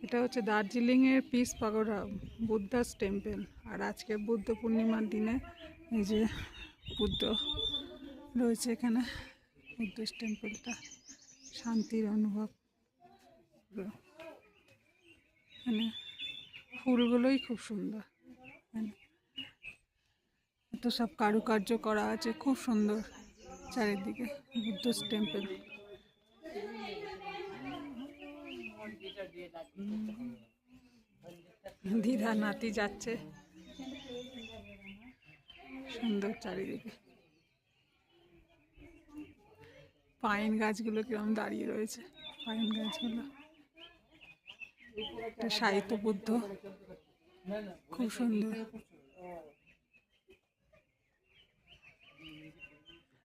এটা হচ্ছে দার্জিলিংয়ের পিস পাগোড়া বুদ্ধাস টেম্পল। আর আজকে বুদ্ধ পূর্ণিমার দিনে এই যে বুদ্ধ রয়েছে এখানে, বুদ্ধিস্ট টেম্পলটা, শান্তির অনুভব। মানে ফুলগুলোই খুব সুন্দর, এত সব কারুকার্য করা আছে, খুব সুন্দর চারিদিকে বুদ্ধিস্ট টেম্পল। দিদা নাতি যাচ্ছে, সুন্দর চারিদিকে। পাইন গাছগুলো কিরকম দাঁড়িয়ে রয়েছে, পাইন গাছগুলো। সাহিত্য বুদ্ধ, খুব সুন্দর।